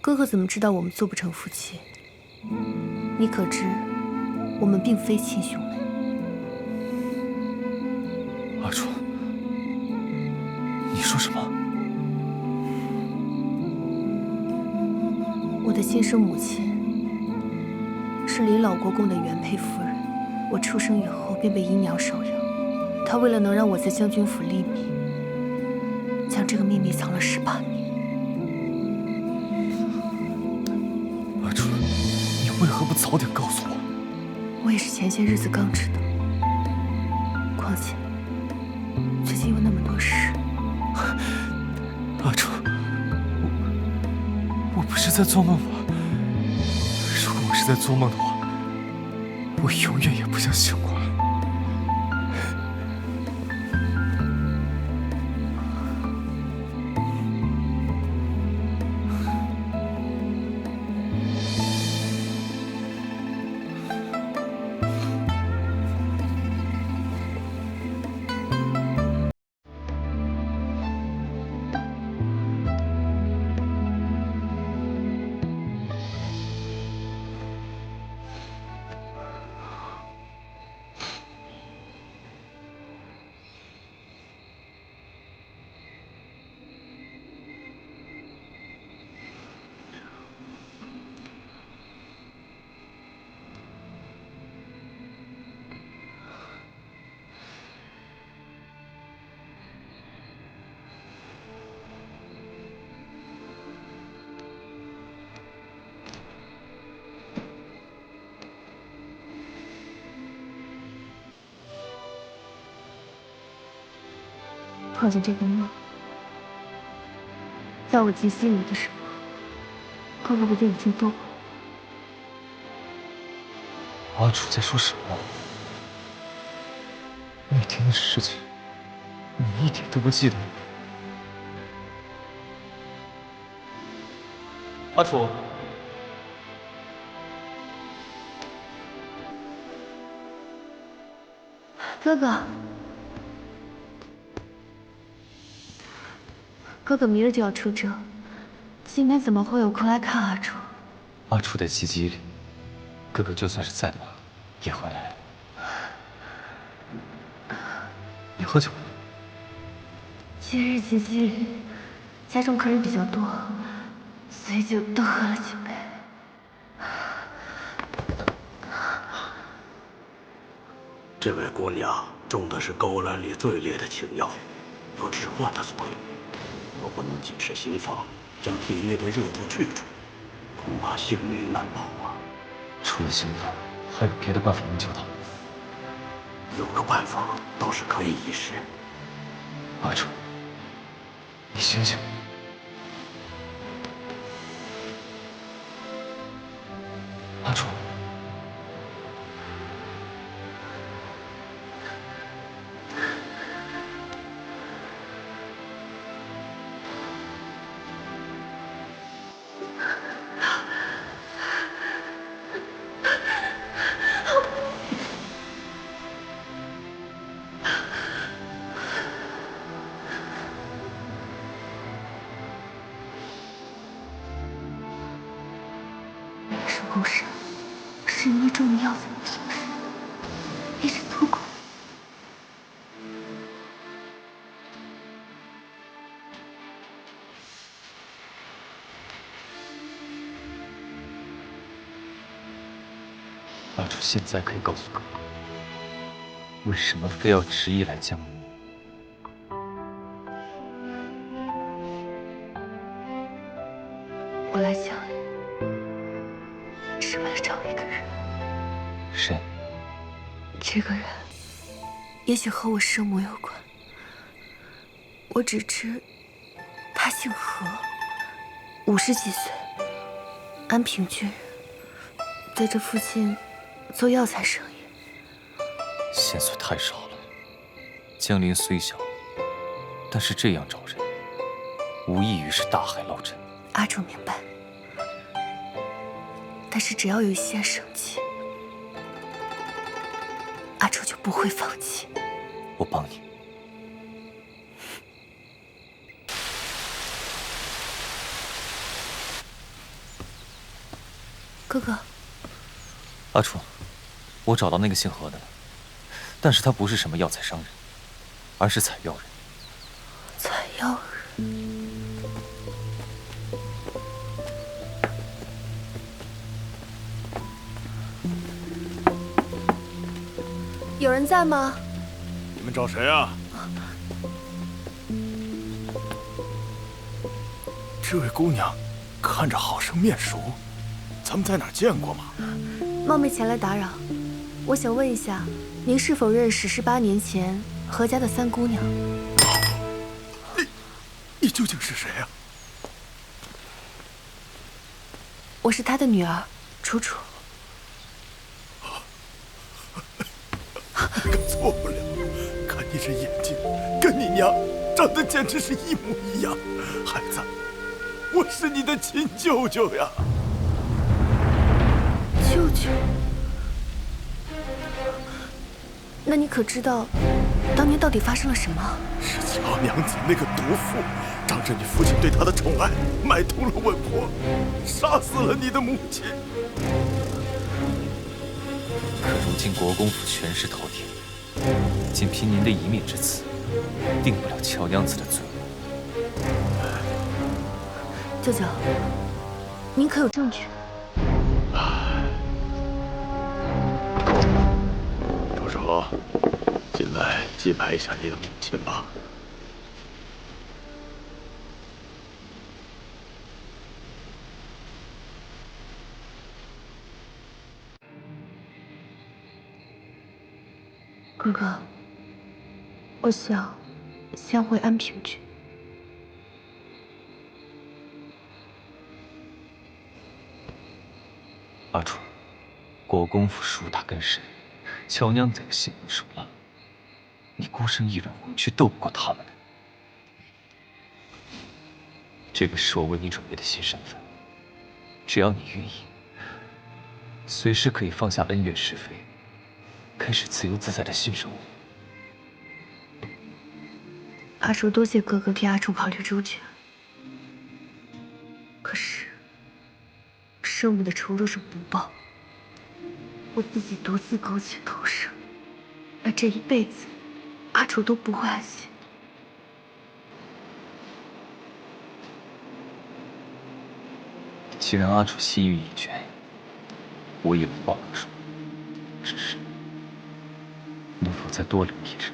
哥哥怎么知道我们做不成夫妻？你可知，我们并非亲兄妹。阿楚，你说什么？我的亲生母亲是李老国公的原配夫人。我出生以后便被姨娘收养，她为了能让我在将军府立密，将这个秘密藏了18年。阿楚，你为何不早点告诉我？我也是前些日子刚知道。况且，最近有那么多事。阿楚，我不是在做梦吧？如果我是在做梦的话，我永远也不想醒过来。碰见这个梦，在我极心仪的时候，哥哥不就已经多过？阿楚在说什么？那天的事情，你一点都不记得吗？阿楚，哥哥，哥哥明日就要出征，今天怎么会有空来看阿楚？阿楚在基地里，哥哥就算是再忙，也会来。你喝酒了？今日节忌日，家中客人比较多，所以就多喝了几杯。这位姑娘中的是勾栏里最烈的情药，有止患的作用。若不能及时行房，将体内的热毒去除，恐怕性命难保啊！除了行房，还有别的办法能救他？有个办法倒是可以一试。阿楚，你醒醒！阿楚。手工上是一种药材的形式，一直透过。阿楚现在可以告诉哥哥，为什么非要执意来江陵？我来江陵是为了找一个人，谁？这个人也许和我生母有关。我只知他姓何，50几岁，安平郡人，在这附近做药材生意。线索太少了。江陵虽小，但是这样找人，无异于是大海捞针。阿楚明白，但是只要有一线生机，阿楚就不会放弃。我帮你。哥哥，阿楚，我找到那个姓何的了，但是他不是什么药材商人，而是采药人。采药人。有人在吗？你们找谁啊？这位姑娘看着好生面熟，咱们在哪儿见过吗？冒昧前来打扰，我想问一下，您是否认识18年前何家的三姑娘？你究竟是谁啊？我是她的女儿，楚楚。错不了，看你这眼睛，跟你娘长得简直是一模一样。孩子，我是你的亲舅舅呀！舅舅？那你可知道，当年到底发生了什么？是乔娘子那个毒妇，仗着你父亲对她的宠爱，买通了稳婆，杀死了你的母亲。可如今国公府权势滔天，仅凭您的一面之词，定不了乔娘子的罪。舅舅，您可有证据？楚楚，进来祭拜一下你的母亲吧。哥哥，我想先回安平去。阿楚，国公府树大根深，乔娘子也心狠手辣，你孤身一人却斗不过他们的。这个是我为你准备的新身份，只要你愿意，随时可以放下恩怨是非，开始自由自在的新生活。阿楚，多谢哥哥替阿楚考虑周全。可是，生母的仇若是不报，我自己独自苟且偷生，那这一辈子，阿楚都不会安心。既然阿楚心意已决，我也无话可说，只是能否再多留一日？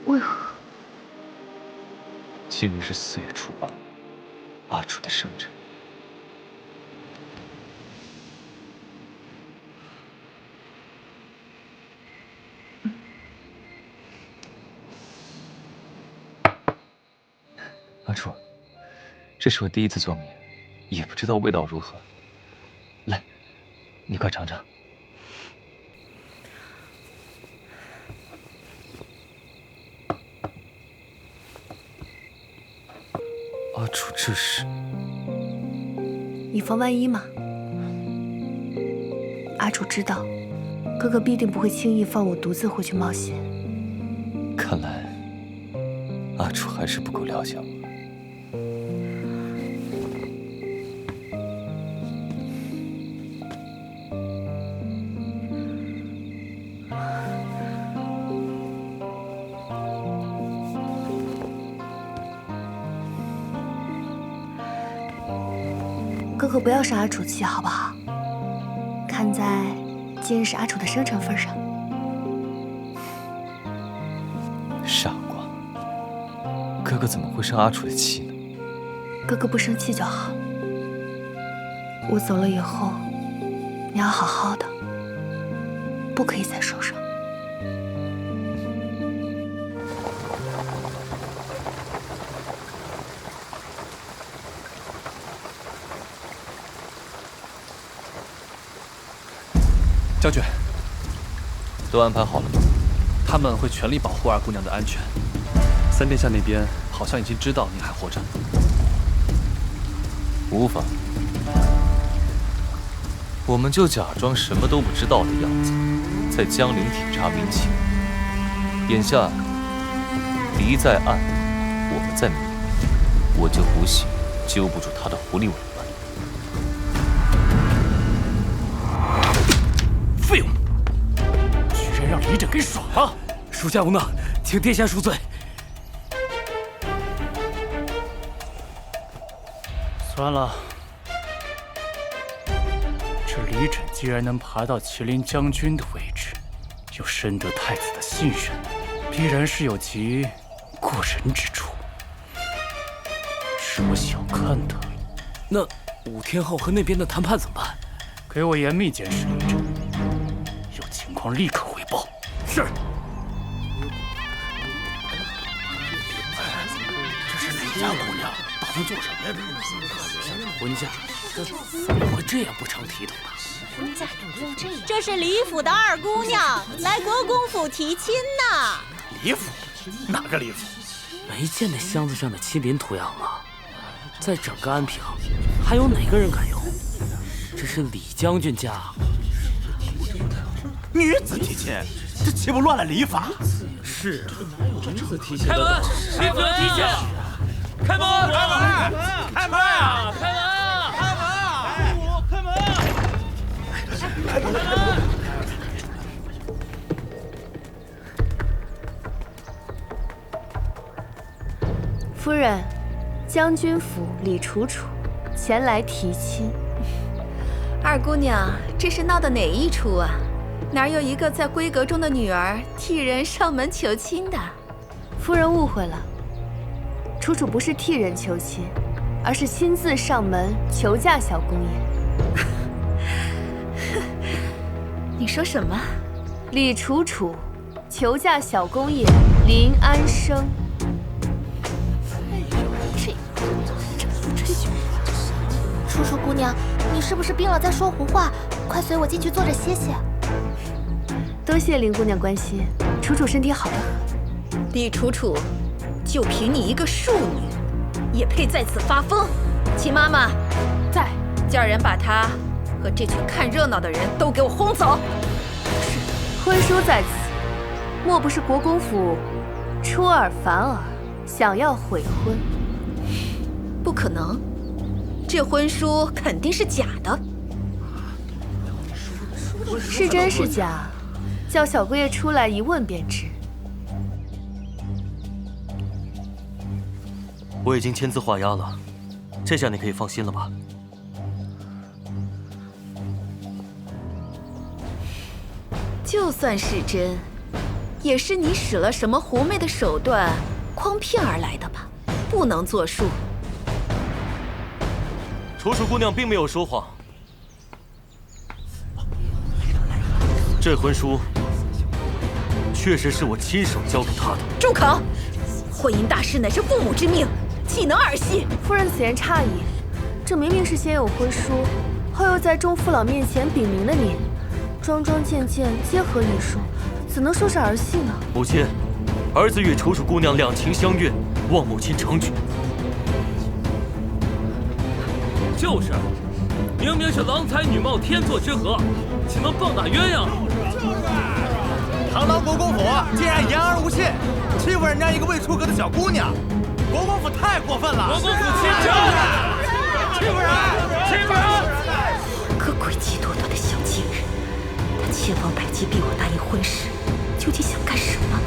为何？今日是4月初8，阿楚的生日。阿楚，这是我第一次做面，也不知道味道如何。来，你快尝尝。阿楚，这是以防万一嘛。阿楚知道，哥哥必定不会轻易放我独自回去冒险。看来阿楚还是不够了解我。哥哥不要生阿楚气，好不好？看在今日是阿楚的生辰份上。傻瓜，哥哥怎么会生阿楚的气呢？哥哥不生气就好。我走了以后，你要好好的，不可以再受伤。将军，都安排好了吗？他们会全力保护二姑娘的安全。三殿下那边好像已经知道你还活着。无妨，我们就假装什么都不知道的样子，在江陵体察民情。眼下，敌在暗，我们在明，我就不信揪不住他的狐狸尾巴。废物！居然让李枕给耍了！属下无能，请殿下恕罪。算了，这李枕既然能爬到麒麟将军的位置，又深得太子的信任，必然是有其过人之处。是我小看他。那5天后和那边的谈判怎么办？给我严密监视李枕，有情况立刻汇报。是。这是哪家姑娘？打算做什么呀？婚嫁怎么会这样不成体统啊？婚嫁有用这样？这是李府的二姑娘来国公府提亲呢。李府？哪个李府？没见那箱子上的亲民图样吗？在整个安平，还有哪个人敢用？这是李将军家。女子提亲，这岂不乱了礼法？是。开门！李府要提亲！开门！开门！开门啊！开门！开门！开门！夫人，将军府李楚楚前来提亲。二姑娘，这是闹的哪一出啊？哪有一个在闺阁中的女儿替人上门求亲的？夫人误会了，楚楚不是替人求亲，而是亲自上门求嫁小公爷。你说什么？李楚楚求嫁小公爷林安生。楚楚姑娘，你是不是病了在说胡话？快随我进去坐着歇歇。多谢林姑娘关心，楚楚身体好得很。李楚楚，就凭你一个庶女，也配在此发疯？秦妈妈，在，叫人把她和这群看热闹的人都给我轰走。是，婚书在此，莫不是国公府出尔反尔，想要悔婚？不可能，这婚书肯定是假的。是真是假，叫小姑爷出来一问便知。我已经签字画押了，这下你可以放心了吧？就算是真，也是你使了什么狐媚的手段诓骗而来的吧？不能作数。楚楚姑娘并没有说谎，这婚书确实是我亲手交给她的。住口！婚姻大事乃是父母之命，岂能儿戏？夫人此言差矣，这明明是先有婚书，后又在众父老面前禀明的你，桩桩件件皆合一说，怎能说是儿戏呢？母亲，儿子与楚楚姑娘两情相悦，望母亲成举。就是，明明是郎才女貌，天作之合，岂能棒打鸳鸯？堂堂国公府竟然言而无信，欺负人家一个未出阁的小姑娘，国公府太过分了！国公府欺人！欺负人！欺负人！个诡计多端的小贱人，他千方百计逼我答应婚事，究竟想干什么？